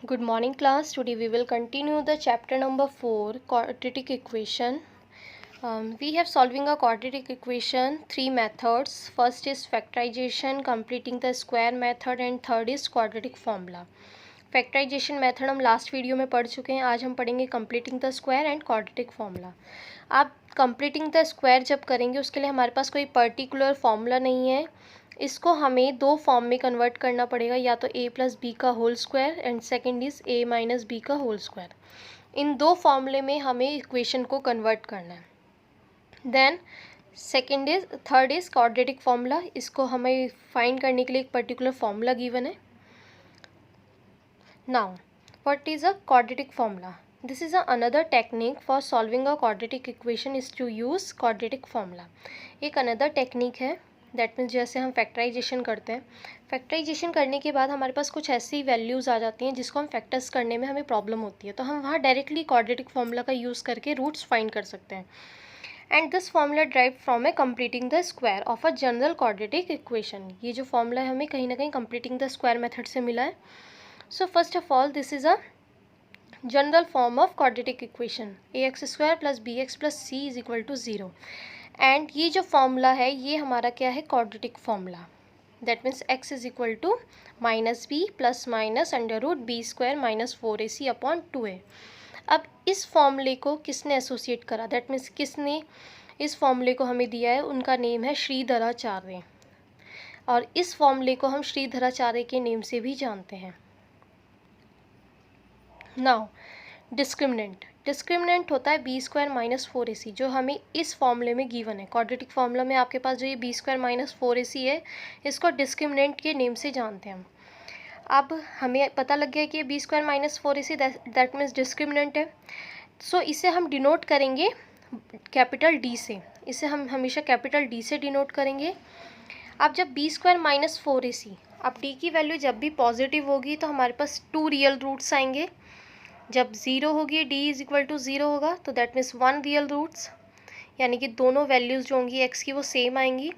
Good morning class. Today we will continue the chapter number 4, quadratic equation. We have solving a quadratic equation, 3 methods. First is factorization, completing the square method and third is quadratic formula. Factorization method हम last video में पढ़ चुके हैं. आज हम पढ़ेंगे completing the square and quadratic formula. आप completing the square जब करेंगे उसके लिए हमारे पास कोई पर्टिकुलर फार्मूला नहीं है. इसको हमें दो फॉर्म में कन्वर्ट करना पड़ेगा, या तो a प्लस बी का whole square and second is a minus B का होल स्क्वायर. इन दो फॉर्मूले में हमें इक्वेशन को कन्वर्ट करना है. Then third is quadratic formula. इसको हमें फाइंड करने के लिए एक पर्टिकुलर फार्मूला गिवन है. Now, what is a quadratic formula? This is another technique for solving a quadratic equation is to use quadratic formula. एक another technique है. That means जैसे हम फैक्टराइजेशन करते हैं, फैक्टराइजेशन करने के बाद हमारे पास कुछ ऐसी वैल्यूज़ आ जाती हैं जिसको हम फैक्टर्स करने में हमें प्रॉब्लम होती है, तो हम वहाँ डायरेक्टली क्वाड्रेटिक फार्मूला का यूज़ करके रूट्स फाइंड कर सकते हैं. And this formula drive from A completing the square of a general quadratic equation. ये जो फार्मूला है हमें कहीं ना कहीं कंप्लीटिंग द स्क्वायर मेथड से मिला है. So first of all, this is a general form of quadratic equation, ax square plus bx plus c is equal to 0. And ये जो फॉर्मूला है ये हमारा क्या है, quadratic formula. That means x is equal to minus B plus minus under root B square minus 4ac upon 2a. अब इस फॉर्मूले को किसने एसोसिएट करा, दैट मीन्स किसने इस फॉर्मूले को हमें दिया है, उनका नेम है श्रीधराचार्य. और इस फॉर्मूले को हम श्रीधराचार्य के नेम से भी जानते हैं. नाउ डिस्क्रिमिनेंट होता है बी स्क्वायर माइनस 4ac, जो हमें इस फॉर्मूले में गिवन है. क्वाड्रेटिक फार्मूला में आपके पास जो ये बी स्क्वायर माइनस 4ac है, इसको डिस्क्रिमिनेंट के नेम से जानते हैं हम. अब हमें पता लग गया कि ये B square minus 4ac that means discriminant है. सो इसे हम डिनोट करेंगे कैपिटल डी से. इसे हम हमेशा कैपिटल डी से डिनोट करेंगे. अब जब बी स्क्वायर माइनस 4ac, अब डी की वैल्यू जब भी पॉजिटिव होगी तो हमारे पास 2 रियल रूट्स आएंगे. जब ज़ीरो होगी, D is equal to zero होगा, तो दैट मीन्स 1 रियल रूट्स, यानी कि दोनों वैल्यूज़ जो होंगी एक्स की वो सेम आएंगी.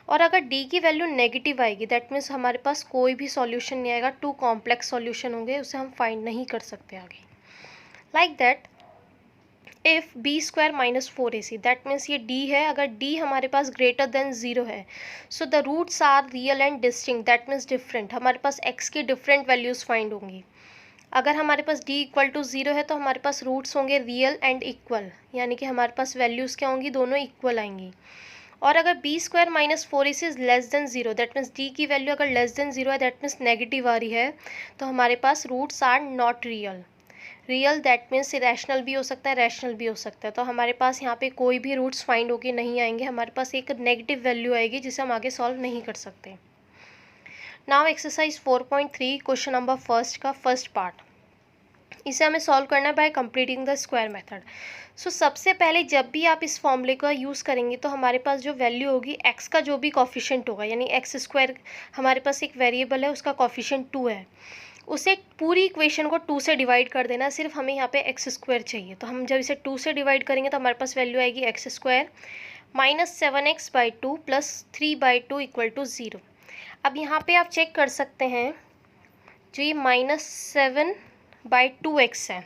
और अगर डी की वैल्यू नेगेटिव आएगी, दैट मीन्स हमारे पास कोई भी सॉल्यूशन नहीं आएगा. 2 कॉम्प्लेक्स सॉल्यूशन होंगे, उसे हम फाइंड नहीं कर सकते आगे. Like that if B square minus 4ac, that means ये डी है. अगर डी हमारे पास ग्रेटर देन ज़ीरो है, so the roots are real and distinct, that means different. हमारे पास एक्स की डिफरेंट वैल्यूज़ फाइंड होंगी. अगर हमारे पास d इक्वल टू ज़ीरो है तो हमारे पास रूट्स होंगे रियल एंड इक्वल, यानी कि हमारे पास वैल्यूज़ क्या होंगी, दोनों इक्वल आएंगी. और अगर B square minus 4ac is less than zero, that means d की वैल्यू अगर लेस देन ज़ीरो है, दैट मीन्स नेगेटिव आ रही है, तो हमारे पास roots are not real. Real that means irrational भी हो सकता है, रैशनल भी हो सकता है. तो हमारे पास यहाँ पे कोई भी रूट्स फाइंड होके नहीं आएंगे. हमारे पास एक नेगेटिव वैल्यू आएगी जिसे हम आगे सॉल्व नहीं कर सकते. Now exercise 4.3 question number first का फर्स्ट पार्ट. इसे हमें सॉल्व करना है by completing the square method. So सबसे पहले जब भी आप इस फॉर्मूले का यूज़ करेंगे तो हमारे पास जो वैल्यू होगी एक्स का जो भी कॉफिशिएंट होगा, यानी एक्स स्क्वायर हमारे पास एक वेरिएबल है, उसका कॉफिशिएंट 2 है, उसे पूरी इक्वेशन को 2 से डिवाइड कर देना. सिर्फ हमें यहाँ पे एक्स स्क्वायर चाहिए, तो हम जब इसे 2 से डिवाइड करेंगे तो हमारे पास वैल्यू आएगी X square minus 7x/2 plus 3/2 equal to 0. अब यहाँ पे आप चेक कर सकते हैं, जो ये -7/2x है,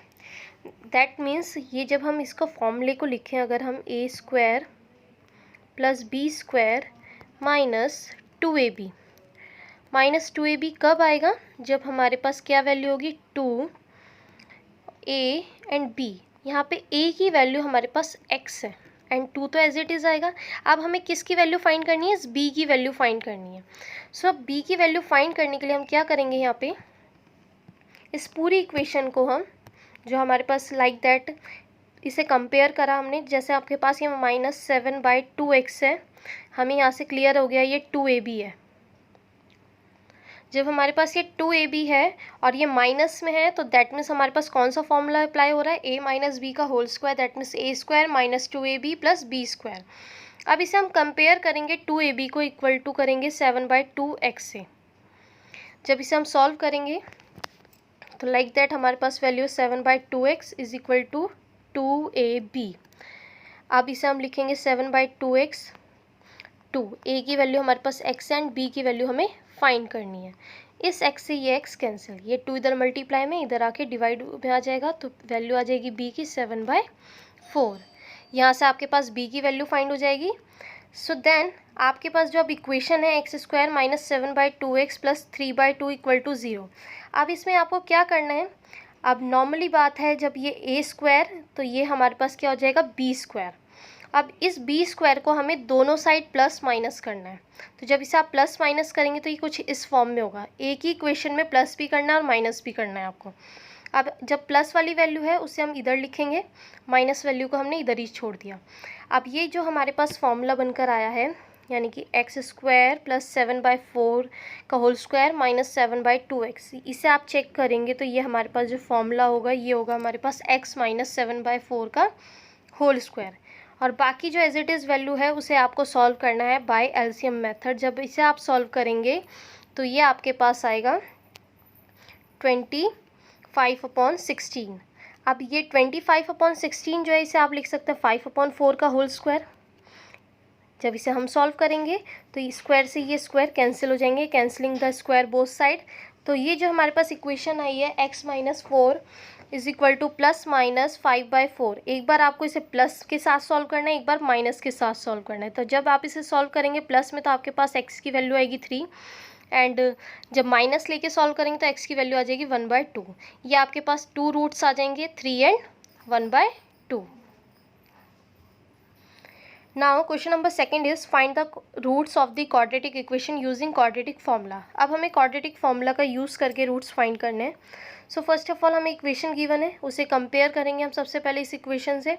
दैट मीन्स ये जब हम इसको फॉर्मूले को लिखें, अगर हम a square plus B square minus 2ab, minus 2ab कब आएगा, जब हमारे पास क्या वैल्यू होगी, 2a एंड b. यहाँ पे a की वैल्यू हमारे पास x है एंड 2 तो एज इट इज़ आएगा. अब हमें किसकी वैल्यू फाइंड करनी है, इस b की वैल्यू फाइंड करनी है. सो अब b की वैल्यू फाइंड करने के लिए हम क्या करेंगे, यहाँ पे इस पूरी इक्वेशन को हम जो हमारे पास लाइक दैट इसे कंपेयर करा हमने. जैसे आपके पास ये -7/2x है, हमें यहाँ से क्लियर हो गया ये 2ab है. जब हमारे पास ये 2ab है और ये माइनस में है, तो दैट मीन्स हमारे पास कौन सा फॉर्मूला अप्लाई हो रहा है, a माइनस बी का whole square, that means a square minus 2ab plus b square. अब इसे हम कंपेयर करेंगे 2ab को इक्वल टू करेंगे 7/2x से. जब इसे हम सॉल्व करेंगे तो लाइक दैट हमारे पास value 7/2x is equal to 2ab. अब इसे हम लिखेंगे 7/2x. 2 a की वैल्यू हमारे पास x एंड b की वैल्यू हमें फाइंड करनी है. इस x से ये x कैंसिल, ये 2 इधर मल्टीप्लाई में इधर आके डिवाइड में आ जाएगा, तो वैल्यू आ जाएगी b की 7/4। यहाँ से आपके पास b की वैल्यू फाइंड हो जाएगी। सो देन आपके पास जो अब इक्वेशन है x² minus 7/2x plus 3/2 equal to 0। अब इसमें आपको क्या करना है, अब नॉर्मली बात है जब ये a² तो ये हमारे पास क्या हो जाएगा b²। अब इस b² को हमें दोनों साइड प्लस माइनस करना है, तो जब इसे आप प्लस माइनस करेंगे तो ये कुछ इस फॉर्म में होगा। एक ही इक्वेशन में प्लस भी करना है और माइनस भी करना है आपको। अब जब प्लस वाली वैल्यू है उसे हम इधर लिखेंगे, माइनस वैल्यू को हमने इधर ही छोड़ दिया। अब ये जो हमारे पास फॉर्मूला बनकर आया है, यानी कि x² प्लस 7/4 का होल स्क्वायर माइनस 7/2x, इसे आप चेक करेंगे तो ये हमारे पास जो फॉर्मूला होगा ये होगा हमारे पास x माइनस 7/4 का होल स्क्वायर। और बाकी जो एज इट इज़ वैल्यू है उसे आपको सॉल्व करना है बाय एलसीएम मेथड। जब इसे आप सॉल्व करेंगे तो ये आपके पास आएगा 25/16। अब ये 25/16 जो है इसे आप लिख सकते हैं 5/4 का होल स्क्वायर। जब इसे हम सॉल्व करेंगे तो ये स्क्वायर से ये स्क्वायर कैंसिल हो जाएंगे, cancelling the square both side. तो ये जो हमारे पास इक्वेशन आई है x minus 4 is equal two plus minus 5/4। एक बार आपको इसे प्लस के साथ सॉल्व करना है, एक बार माइनस के साथ सॉल्व करना है। तो जब आप इसे सॉल्व करेंगे प्लस में तो आपके पास x की वैल्यू आएगी 3, एंड जब माइनस लेके सॉल्व करेंगे तो x की वैल्यू आ जाएगी 1/2। ये आपके पास 2 रूट्स आ जाएंगे, 3 and 1/2। Now question number second is find the roots of the quadratic equation using quadratic formula. अब हमें क्वाड्रेटिक फॉर्मूला का यूज़ करके रूट्स फाइंड करने हैं। सो फर्स्ट ऑफ ऑल हमें इक्वेशन गिवन है, उसे कंपेयर करेंगे हम सबसे पहले इस इक्वेशन से।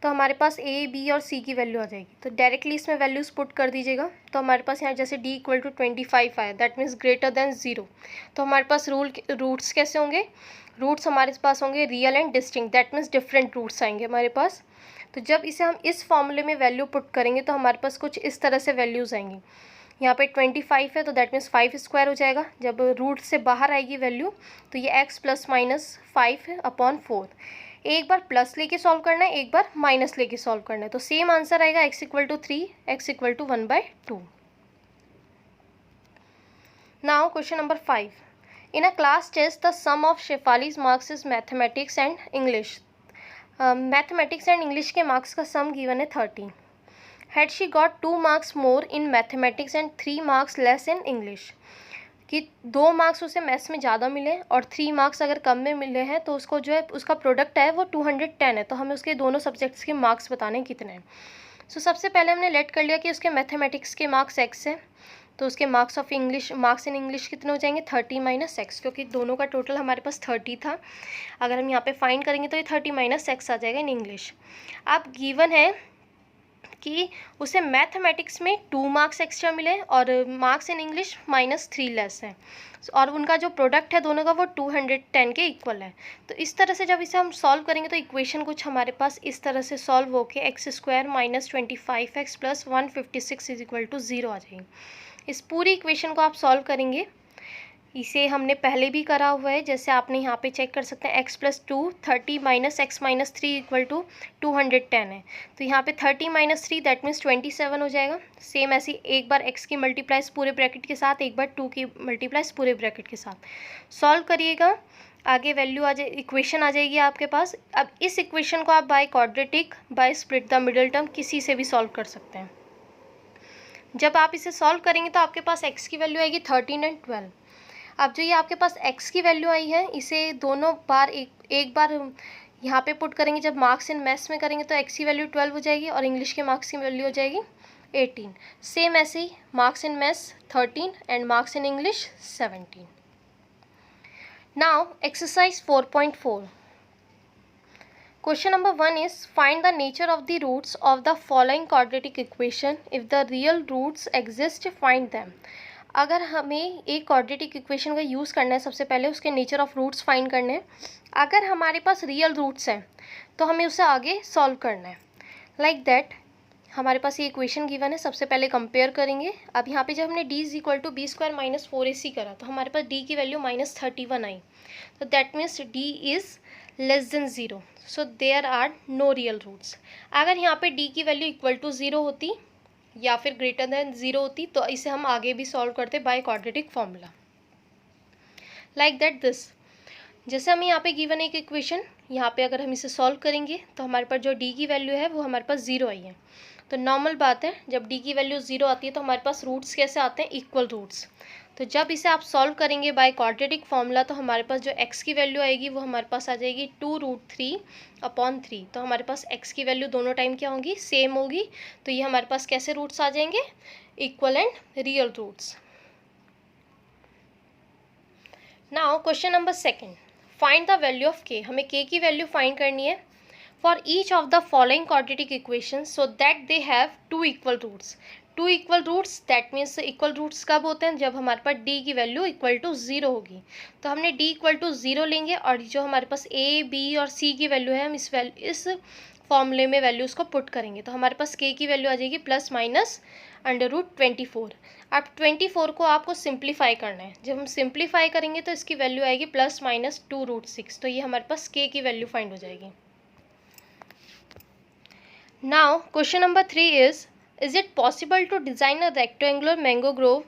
तो हमारे पास a, b और c की वैल्यू आ जाएगी, तो डायरेक्टली इसमें वैल्यूज पुट कर दीजिएगा। तो हमारे पास यहाँ जैसे d इक्वल टू 25 आया, दैट मीन्स ग्रेटर देन 0। तो हमारे पास रूट्स कैसे होंगे, रूट्स हमारे पास होंगे real and distinct, that means different roots आएंगे हमारे पास। तो जब इसे हम इस फॉर्मूले में वैल्यू पुट करेंगे तो हमारे पास कुछ इस तरह से वैल्यूज़ आएंगी। यहाँ पे 25 है तो दैट मीन्स 5² हो जाएगा। जब रूट से बाहर आएगी वैल्यू तो ये x प्लस माइनस 5/4। एक बार प्लस लेके सॉल्व करना है, एक बार माइनस लेके सॉल्व करना है, तो सेम आंसर आएगा x equal to 3, x equal to 1/2। Now question number 5, in a class test the sum of Shefali's marks is mathematics and English. Mathematics and English के मार्क्स का सम गिवन है 30। Had she got 2 marks more in mathematics and 3 marks less in English, कि 2 marks उसे maths में ज़्यादा मिले और 3 marks अगर कम में मिले हैं तो उसको जो है उसका प्रोडक्ट है वो 210 है। तो हमें उसके दोनों सब्जेक्ट्स के मार्क्स बताने कितने हैं। सो सबसे पहले हमने लेट कर लिया कि उसके मैथमेटिक्स के मार्क्स x है, तो उसके मार्क्स इन इंग्लिश कितने हो जाएंगे 30 माइनस x, क्योंकि दोनों का टोटल हमारे पास 30 था। अगर हम यहाँ पे फाइंड करेंगे तो ये 30 माइनस x आ जाएगा इन इंग्लिश। अब गिवन है कि उसे मैथमेटिक्स में 2 मार्क्स एक्स्ट्रा मिले और मार्क्स इन इंग्लिश -3 लेस है, और उनका जो प्रोडक्ट है दोनों का वो 210 के इक्वल है। तो इस तरह से जब इसे हम सॉल्व करेंगे तो इक्वेशन कुछ हमारे पास इस तरह से सॉल्व होके x² minus 25x plus 156 is equal to 0 आ जाएगी। इस पूरी इक्वेशन को आप सॉल्व करेंगे, इसे हमने पहले भी करा हुआ है, जैसे आपने यहाँ पे चेक कर सकते हैं x plus 2 30 minus x minus 3 equal to 210 है। तो यहाँ पे 30 माइनस 3 दैट मीन्स 27 हो जाएगा। सेम ऐसी एक बार x की मल्टीप्लाइज पूरे ब्रैकेट के साथ, एक बार 2 की मल्टीप्लाइज पूरे ब्रैकेट के साथ सॉल्व करिएगा। आगे वैल्यू आ जाए, इक्वेशन आ जाएगी आपके पास। अब इस इक्वेशन को आप by quadratic, by split the middle term किसी से भी सॉल्व कर सकते हैं। जब आप इसे सॉल्व करेंगे तो आपके पास x की वैल्यू आएगी 13 एंड 12। अब जो ये आपके पास x की वैल्यू आई है इसे दोनों बार एक बार यहाँ पे पुट करेंगे। जब मार्क्स इन मैथ्स में करेंगे तो x की वैल्यू 12 हो जाएगी और इंग्लिश के मार्क्स की वैल्यू हो जाएगी 18। सेम ऐसे ही marks in maths 13 and marks in English 17। Now exercise 4.4, question number 1 is find the nature of the roots of the following quadratic equation, if the real roots exist find them. अगर हमें एक quadratic equation का use करना है, सबसे पहले उसके nature of roots find करने हैं। अगर हमारे पास रियल रूट्स हैं तो हमें उसे आगे सॉल्व करना है। लाइक दैट हमारे पास ये इक्वेशन गिवन है, सबसे पहले कंपेयर करेंगे। अब यहाँ पे जब हमने d is equal to b² minus 4ac करा तो हमारे पास d की वैल्यू -31 आई, तो that means d is less than 0, so there are no real roots. अगर यहाँ पे d की वैल्यू इक्वल टू 0 होती या फिर ग्रेटर देन 0 होती तो इसे हम आगे भी सॉल्व करते by quadratic formula. Like that this. जैसे हमें यहाँ पे गिवन एक इक्वेशन, यहाँ पे अगर हम इसे सॉल्व करेंगे तो हमारे पास जो डी की वैल्यू है वो हमारे पास 0 आई है। तो नॉर्मल बात है, जब डी की वैल्यू 0 आती है तो हमारे पास रूट्स कैसे आते हैं, इक्वल रूट्स। तो जब इसे आप सॉल्व करेंगे बाय क्वाड्रेटिक फॉर्मूला तो हमारे पास जो एक्स की वैल्यू आएगी वो हमारे पास आ जाएगी 2√3/3। तो हमारे पास एक्स की वैल्यू दोनों टाइम क्या होगी, सेम होगी। तो ये हमारे पास कैसे रूट्स आ जाएंगे, equal and real roots. Now question number second, find the value of K. हमें के की वैल्यू फाइंड करनी है for each of the following quadratic equation so that they have 2 equal roots. 2 equal roots, that means equal roots कब होते हैं, जब हमारे पास डी की वैल्यू इक्वल टू 0 होगी। तो हमने डी इक्वल टू 0 लेंगे और जो हमारे पास ए, बी और सी की वैल्यू है हम इस फॉर्मूले में वैल्यूज़ को पुट करेंगे। तो हमारे पास के की वैल्यू आ जाएगी +/24। अब 24 को आपको सिंप्लीफाई करना है। जब हम सिंप्लीफाई करेंगे तो इसकी वैल्यू आएगी +/2√6। तो ये हमारे पास के की वैल्यू फाइंड हो जाएगी। Now question number 3 is it possible to design a rectangular mango grove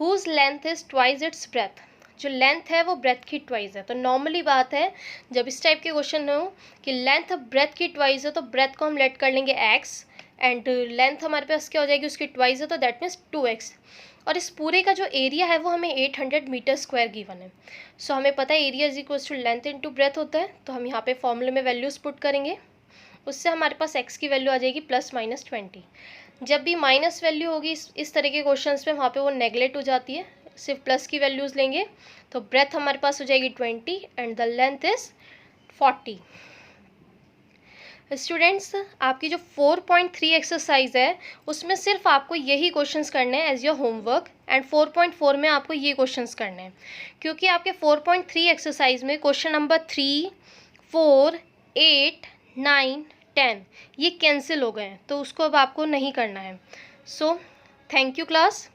whose length is twice its breadth. जो लेंथ है वो ब्रेथ की ट्वाइस है। तो नॉर्मली बात है, जब इस टाइप के क्वेश्चन हो कि लेंथ ब्रेथ की ट्वाइस है तो ब्रेथ को हम लेट कर लेंगे x एंड लेंथ हमारे पास क्या हो जाएगी, उसकी ट्वाइस है तो दैट मीन्स 2x। और इस पूरे का जो एरिया है वो हमें 800 मीटर स्क्वायर गिवन है। सो हमें पता है area is equals to length into breadth होता है। तो हम यहाँ पे फॉर्मूले में वैल्यूज़ पुट करेंगे, उससे हमारे पास x की वैल्यू आ जाएगी +/20। जब भी माइनस वैल्यू होगी इस तरह के क्वेश्चंस में, वहाँ पे वो नेगलेक्ट हो जाती है, सिर्फ प्लस की वैल्यूज़ लेंगे। तो ब्रेथ हमारे पास हो जाएगी 20 and the length is 40। Students, आपकी जो 4.3 एक्सरसाइज है उसमें सिर्फ आपको यही क्वेश्चंस करने हैं एज योर होमवर्क एंड 4.4 में आपको ये क्वेश्चंस करने हैं, क्योंकि आपके 4.3 एक्सरसाइज में क्वेश्चन नंबर 3, 4, 8, 9, 10 ये कैंसिल हो गए हैं, तो उसको अब आपको नहीं करना है। So thank you class.